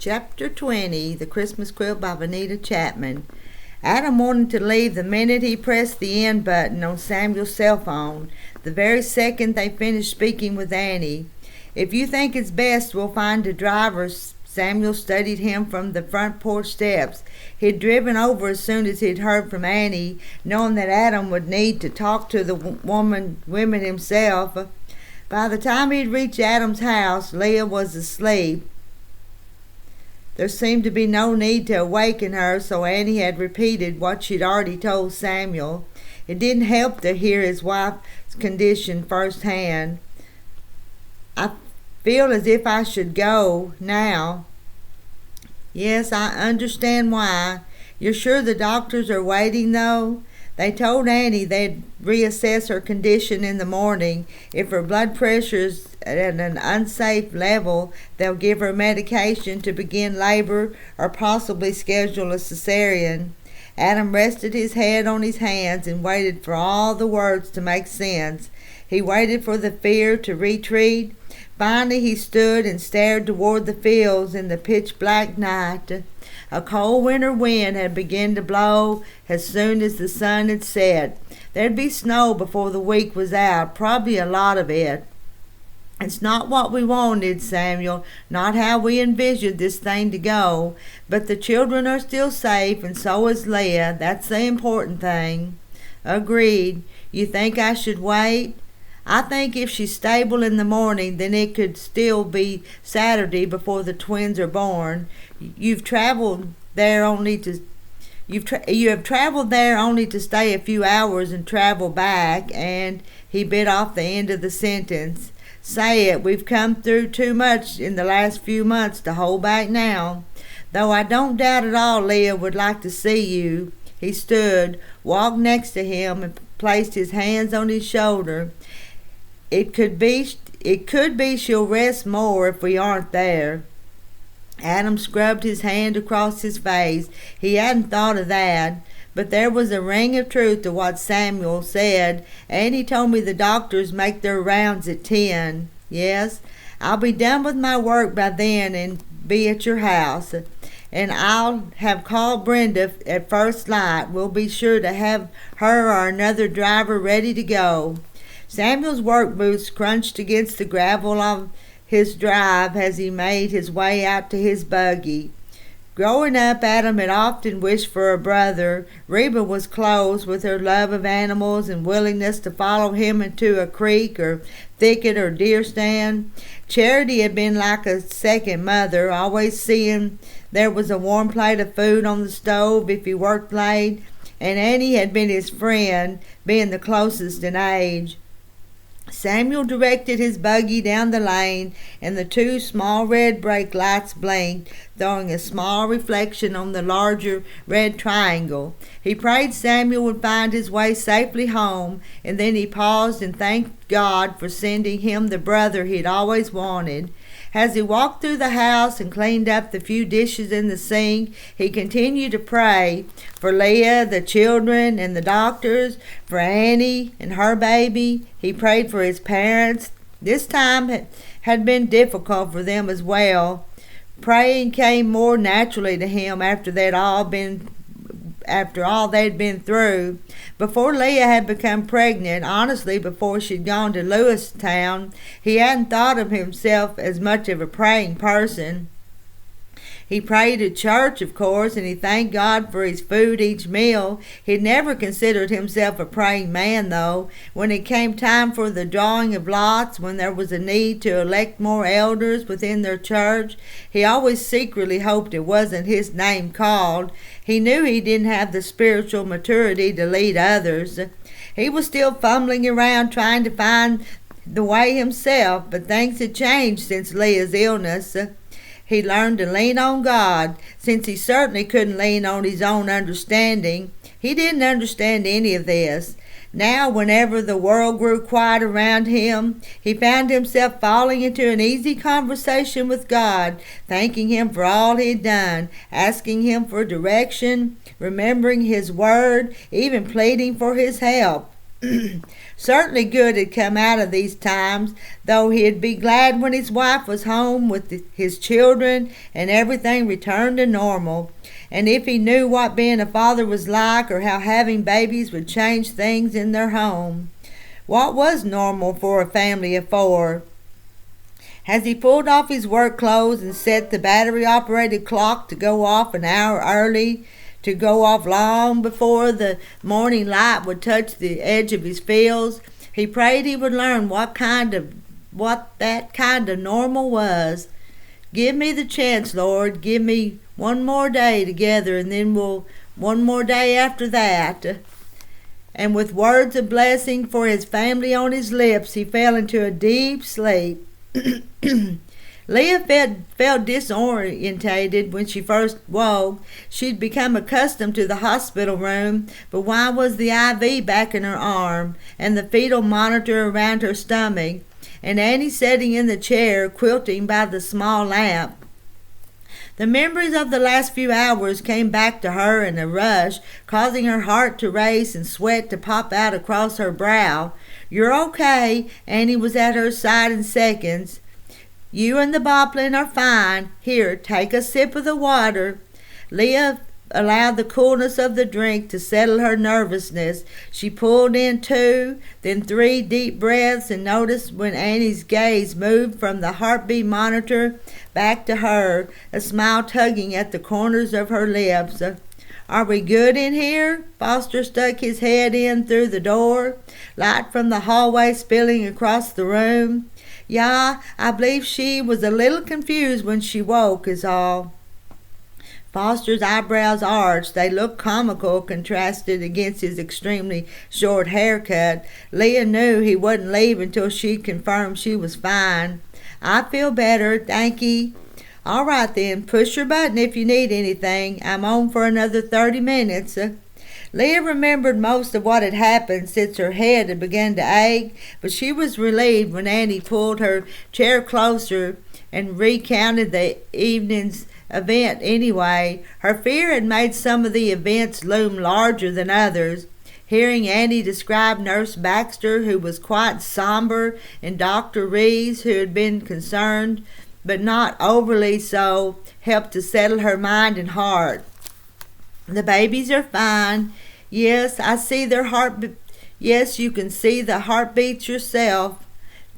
Chapter 20, The Christmas Quilt by Vannetta, Chapman. Adam wanted to leave the minute he pressed the end button on Samuel's cell phone, the very second they finished speaking with Annie. "If you think it's best, we'll find a driver." Samuel studied him from the front porch steps. He'd driven over as soon as he'd heard from Annie, knowing that Adam would need to talk to the women himself. By the time he'd reached Adam's house, Leah was asleep. There seemed to be no need to awaken her, so Annie had repeated what she'd already told Samuel. It didn't help to hear his wife's condition firsthand. "I feel as if I should go now." "Yes, I understand why. You're sure the doctors are waiting, though?" They told Annie they'd reassess her condition in the morning. If her blood pressure's at an unsafe level, they'll give her medication to begin labor or possibly schedule a cesarean. Adam rested his head on his hands and waited for all the words to make sense. He waited for the fear to retreat. Finally he stood and stared toward the fields in the pitch-black night. A cold winter wind had begun to blow as soon as the sun had set. There'd be snow before the week was out, probably a lot of it. "It's not what we wanted, Samuel, not how we envisioned this thing to go, but the children are still safe, and so is Leah. That's the important thing." "Agreed. You think I should wait?" "I think if she's stable in the morning, then it could still be Saturday before the twins are born. You have traveled there only to stay a few hours and travel back," and he bit off the end of the sentence. "Say it, we've come through too much in the last few months to hold back now. Though I don't doubt at all Leah would like to see you." He stood, walked next to him, and placed his hands on his shoulder. It could be she'll rest more if we aren't there." Adam scrubbed his hand across his face. He hadn't thought of that, but there was a ring of truth to what Samuel said. "And he told me the doctors make their rounds at 10. "Yes, I'll be done with my work by then and be at your house. And I'll have called Brenda at first light. We'll be sure to have her or another driver ready to go." Samuel's work boots crunched against the gravel of his drive as he made his way out to his buggy. Growing up, Adam had often wished for a brother. Reba was close, with her love of animals and willingness to follow him into a creek or thicket or deer stand. Charity had been like a second mother, always seeing there was a warm plate of food on the stove if he worked late, and Annie had been his friend, being the closest in age. Samuel directed his buggy down the lane, and the two small red brake lights blinked, throwing a small reflection on the larger red triangle. He prayed Samuel would find his way safely home, and then he paused and thanked God for sending him the brother he'd always wanted. As he walked through the house and cleaned up the few dishes in the sink, he continued to pray for Leah, the children, and the doctors, for Annie and her baby. He prayed for his parents. This time had been difficult for them as well. Praying came more naturally to him after all they'd been through. Before Leah had become pregnant, honestly before she'd gone to Lewistown, he hadn't thought of himself as much of a praying person. He prayed at church, of course, and he thanked God for his food each meal. He'd never considered himself a praying man, though. When it came time for the drawing of lots, when there was a need to elect more elders within their church, he always secretly hoped it wasn't his name called. He knew he didn't have the spiritual maturity to lead others. He was still fumbling around trying to find the way himself, but things had changed since Leah's illness. He learned to lean on God, since he certainly couldn't lean on his own understanding. He didn't understand any of this. Now, whenever the world grew quiet around him, he found himself falling into an easy conversation with God, thanking him for all he'd done, asking him for direction, remembering his word, even pleading for his help. Certainly good had come out of these times, though he'd be glad when his wife was home with his children and everything returned to normal. And if he knew what being a father was like, or how having babies would change things in their home. What was normal for a family of 4? As he pulled off his work clothes and set the battery-operated clock to go off an hour early, to go off long before the morning light would touch the edge of his fields, he prayed he would learn what that kind of normal was. Give me the chance, Lord. Give me one more day together, and then one more day after that. And with words of blessing for his family on his lips, he fell into a deep sleep. Leah felt disorientated when she first woke. She'd become accustomed to the hospital room, but why was the IV back in her arm, and the fetal monitor around her stomach, and Annie sitting in the chair, quilting by the small lamp? The memories of the last few hours came back to her in a rush, causing her heart to race and sweat to pop out across her brow. "You're okay." Annie was at her side in seconds. "You and the Boplin are fine. Here, take a sip of the water." Leah allowed the coolness of the drink to settle her nervousness. She pulled in 2, then 3 deep breaths, and noticed when Annie's gaze moved from the heartbeat monitor back to her, a smile tugging at the corners of her lips. "Are we good in here?" Foster stuck his head in through the door, light from the hallway spilling across the room. "Yeah, I believe she was a little confused when she woke, is all." Foster's eyebrows arched. They looked comical, contrasted against his extremely short haircut. Leah knew he wouldn't leave until she confirmed she was fine. "I feel better, thank ye." "All right then, push your button if you need anything. I'm on for another 30 minutes. Leah remembered most of what had happened since her head had begun to ache, but she was relieved when Annie pulled her chair closer and recounted the evening's event anyway. Her fear had made some of the events loom larger than others. Hearing Annie describe Nurse Baxter, who was quite somber, and Dr. Rees, who had been concerned, but not overly so, helped to settle her mind and heart. "The babies are fine. Yes, I see their Yes, you can see the heartbeats yourself.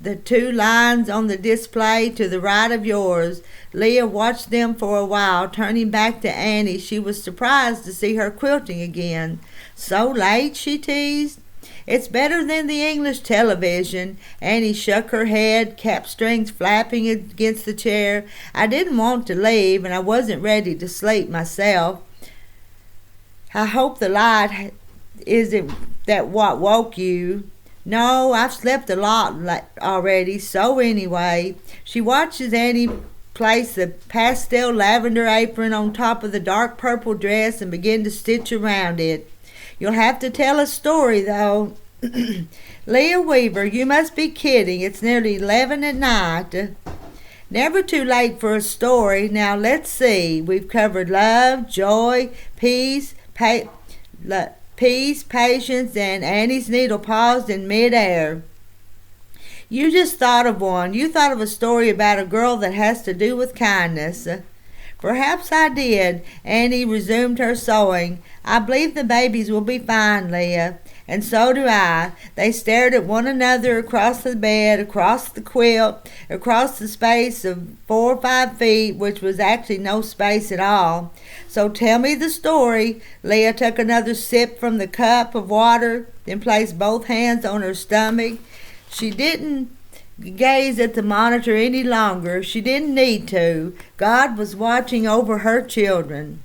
The 2 lines on the display to the right of yours." Leah watched them for a while. Turning back to Annie, she was surprised to see her quilting again. "So late?" she teased. "It's better than the English television." Annie shook her head, cap strings flapping against the chair. "I didn't want to leave, and I wasn't ready to sleep myself. I hope the light isn't that what woke you." "No, I've slept a lot already, so anyway." She watched as Annie placed the pastel lavender apron on top of the dark purple dress and began to stitch around it. "You'll have to tell a story, though." "Leah Weaver, you must be kidding. It's nearly 11 at night." "Never too late for a story. Now let's see. We've covered love, joy, peace, patience, and Annie's needle paused in mid-air. "You just thought of one. You thought of a story about a girl that has to do with kindness." "Perhaps I did." Annie resumed her sewing. "I believe the babies will be fine, Leah." "And so do I." They stared at one another across the bed, across the quilt, across the space of 4 or 5 feet, which was actually no space at all. "So tell me the story." Leah took another sip from the cup of water, then placed both hands on her stomach. She didn't gaze at the monitor any longer. She didn't need to. God was watching over her children.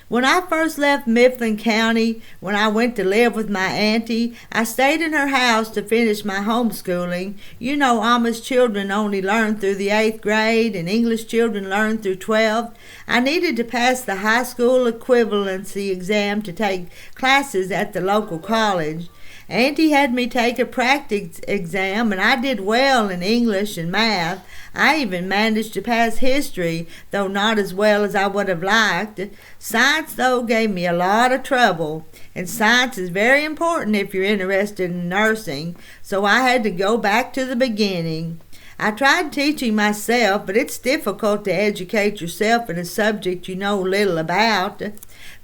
"When I first left Mifflin County, when I went to live with my auntie, I stayed in her house to finish my homeschooling. You know, Amish children only learn through the 8th grade, and English children learn through 12th. I needed to pass the high school equivalency exam to take classes at the local college. Auntie had me take a practice exam, and I did well in English and math. I even managed to pass history, though not as well as I would have liked. Science, though, gave me a lot of trouble, and science is very important if you're interested in nursing, so I had to go back to the beginning. I tried teaching myself, but it's difficult to educate yourself in a subject you know little about.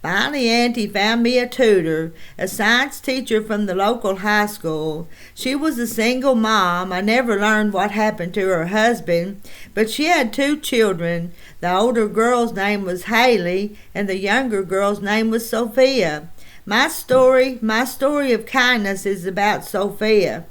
Finally, Auntie found me a tutor, a science teacher from the local high school. She was a single mom. I never learned what happened to her husband, but she had 2 children. The older girl's name was Haley, and the younger girl's name was Sophia. My story of kindness is about Sophia.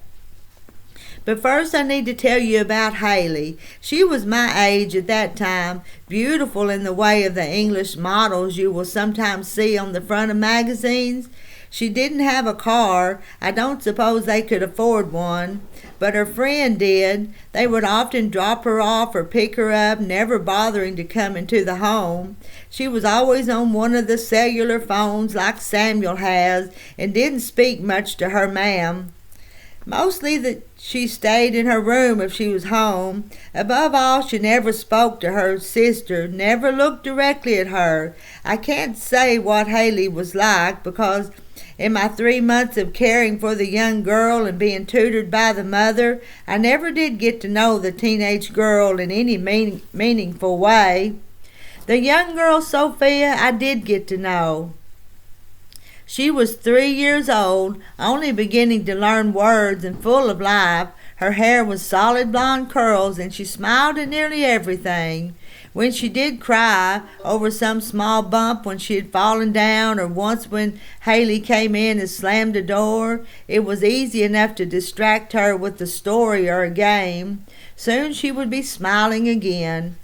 But first I need to tell you about Haley. She was my age at that time, beautiful in the way of the English models you will sometimes see on the front of magazines. She didn't have a car. I don't suppose they could afford one, but her friend did. They would often drop her off or pick her up, never bothering to come into the home. She was always on one of the cellular phones like Samuel has, and didn't speak much to her ma'am. Mostly she stayed in her room if she was home. Above all, she never spoke to her sister, never looked directly at her. I can't say what Haley was like, because in my 3 months of caring for the young girl and being tutored by the mother, I never did get to know the teenage girl in any meaningful way. The young girl, Sophia, I did get to know. She was 3 years old, only beginning to learn words and full of life. Her hair was solid blonde curls, and she smiled at nearly everything. When she did cry over some small bump when she had fallen down, or once when Haley came in and slammed the door, it was easy enough to distract her with a story or a game. Soon she would be smiling again.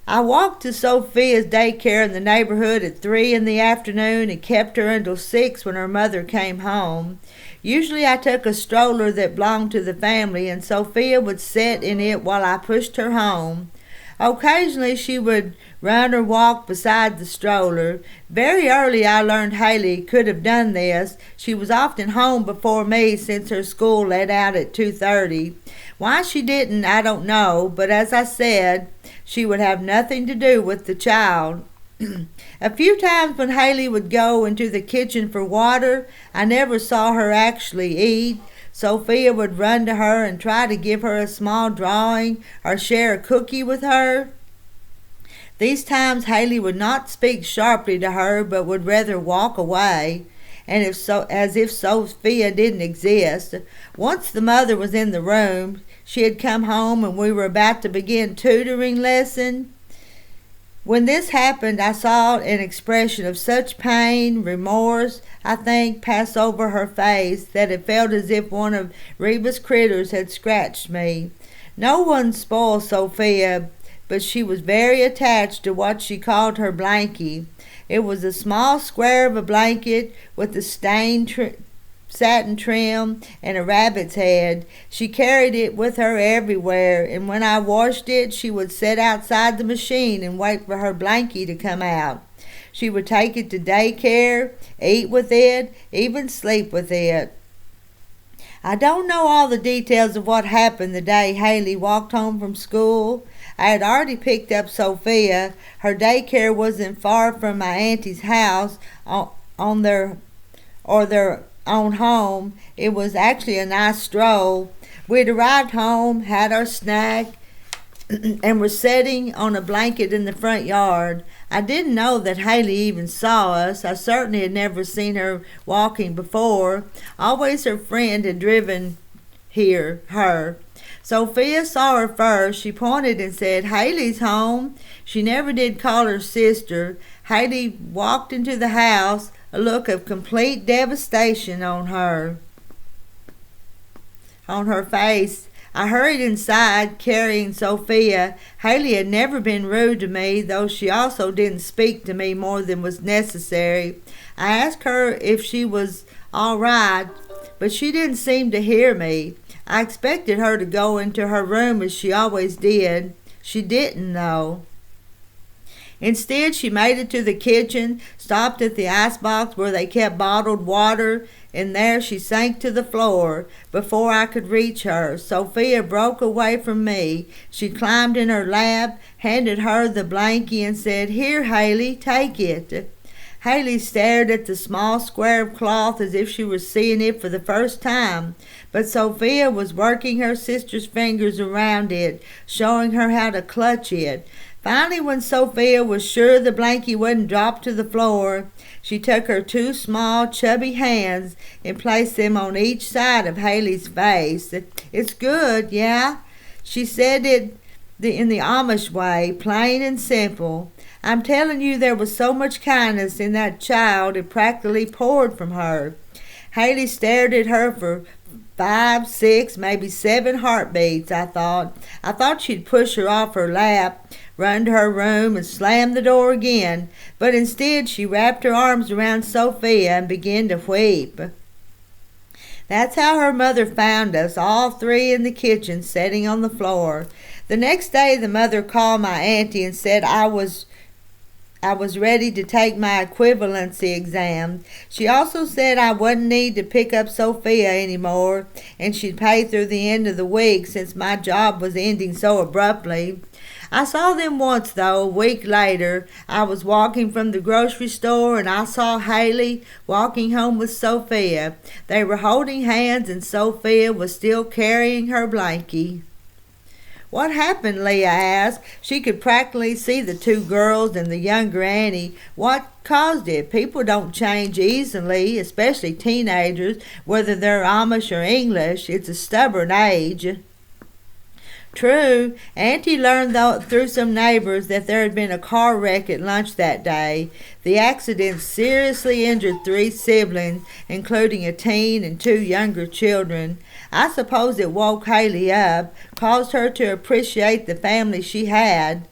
I walked to Sophia's daycare in the neighborhood at 3 in the afternoon and kept her until 6 when her mother came home. Usually I took a stroller that belonged to the family, and Sophia would sit in it while I pushed her home. Occasionally she would run or walk beside the stroller. Very early I learned Haley could have done this. She was often home before me, since her school let out at 2:30. Why she didn't, I don't know, but as I said, she would have nothing to do with the child. A few times when Haley would go into the kitchen for water, I never saw her actually eat. Sophia would run to her and try to give her a small drawing or share a cookie with her. These times Haley would not speak sharply to her, but would rather walk away, and as if Sophia didn't exist. Once the mother was in the room. She had come home and we were about to begin tutoring lesson. When this happened, I saw an expression of such pain, remorse, I think, pass over her face, that it felt as if one of Reba's critters had scratched me. No one spoiled Sophia, but she was very attached to what she called her blankie. It was a small square of a blanket with a stained satin trim and a rabbit's head. She carried it with her everywhere, and when I washed it, she would sit outside the machine and wait for her blankie to come out. She would take it to daycare, eat with it, even sleep with it. I don't know all the details of what happened the day Haley walked home from school. I had already picked up Sophia. Her daycare wasn't far from my auntie's house on their own home. It was actually a nice stroll. We'd arrived home, had our snack, and were sitting on a blanket in the front yard. I didn't know that Haley even saw us. I certainly had never seen her walking before. Always her friend had driven her. Sophia saw her first. She pointed and said, "Haley's home." She never did call her sister. Haley walked into the house, a look of complete devastation on her face. I hurried inside, carrying Sophia. Haley had never been rude to me, though she also didn't speak to me more than was necessary. I asked her if she was all right, but she didn't seem to hear me. I expected her to go into her room as she always did. She didn't, though. Instead, she made it to the kitchen, stopped at the icebox where they kept bottled water, and there she sank to the floor before I could reach her. Sophia broke away from me. She climbed in her lap, handed her the blankie, and said, "Here, Haley, take it." Haley stared at the small square of cloth as if she was seeing it for the first time, but Sophia was working her sister's fingers around it, showing her how to clutch it. Finally, when Sophia was sure the blankie wouldn't drop to the floor, she took her two small, chubby hands and placed them on each side of Haley's face. "It's good, yeah?" She said it in the Amish way, plain and simple. I'm telling you, there was so much kindness in that child, it practically poured from her. Haley stared at her for 5, 6, maybe 7 heartbeats, I thought. I thought she'd push her off her lap, run to her room, and slam the door again, but instead she wrapped her arms around Sophia and began to weep. That's how her mother found us, all 3 in the kitchen, sitting on the floor. The next day the mother called my auntie and said I was ready to take my equivalency exam. She also said I wouldn't need to pick up Sophia anymore, and she'd pay through the end of the week since my job was ending so abruptly. I saw them once, though, a week later. I was walking from the grocery store, and I saw Haley walking home with Sophia. They were holding hands, and Sophia was still carrying her blankie. "What happened?" Leah asked. She could practically see the 2 girls and the younger Annie. "What caused it? People don't change easily, especially teenagers, whether they're Amish or English. It's a stubborn age." True. Auntie learned through some neighbors that there had been a car wreck at lunch that day. The accident seriously injured 3 siblings, including a teen and 2 younger children. I suppose it woke Haley up, caused her to appreciate the family she had.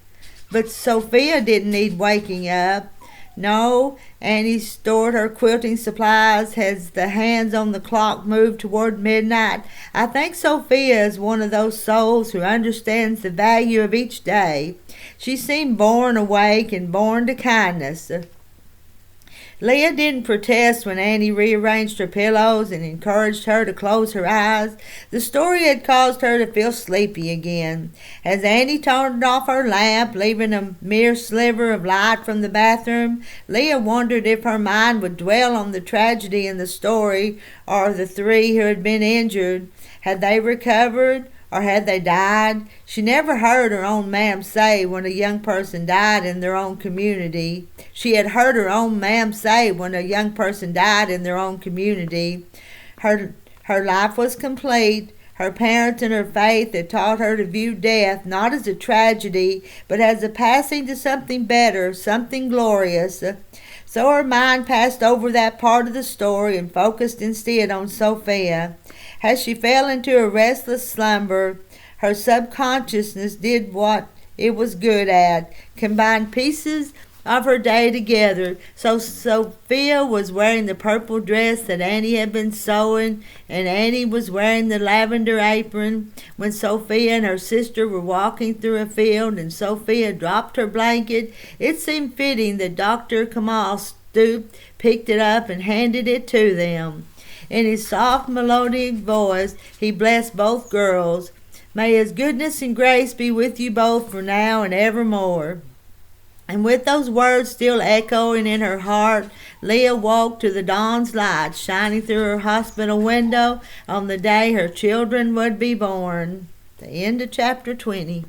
But Sophia didn't need waking up. No, Annie stored her quilting supplies as the hands on the clock moved toward midnight. I think Sophia is one of those souls who understands the value of each day. She seemed born awake and born to kindness. Leah didn't protest when Annie rearranged her pillows and encouraged her to close her eyes. The story had caused her to feel sleepy again. As Annie turned off her lamp, leaving a mere sliver of light from the bathroom, Leah wondered if her mind would dwell on the tragedy in the story, or the 3 who had been injured. Had they recovered, or had they died? She never heard her own ma'am say when a young person died in their own community. She had heard her own ma'am say when a young person died in their own community. Her life was complete. Her parents and her faith had taught her to view death not as a tragedy, but as a passing to something better, something glorious. So her mind passed over that part of the story and focused instead on Sophia. As she fell into a restless slumber, her subconsciousness did what it was good at, combined pieces of her day together. So Sophia was wearing the purple dress that Annie had been sewing, and Annie was wearing the lavender apron. When Sophia and her sister were walking through a field and Sophia dropped her blanket, it seemed fitting that Dr. Kamal stooped, picked it up, and handed it to them. In his soft, melodic voice, he blessed both girls. "May his goodness and grace be with you both for now and evermore." And with those words still echoing in her heart, Leah walked to the dawn's light shining through her hospital window on the day her children would be born. The end of chapter 20.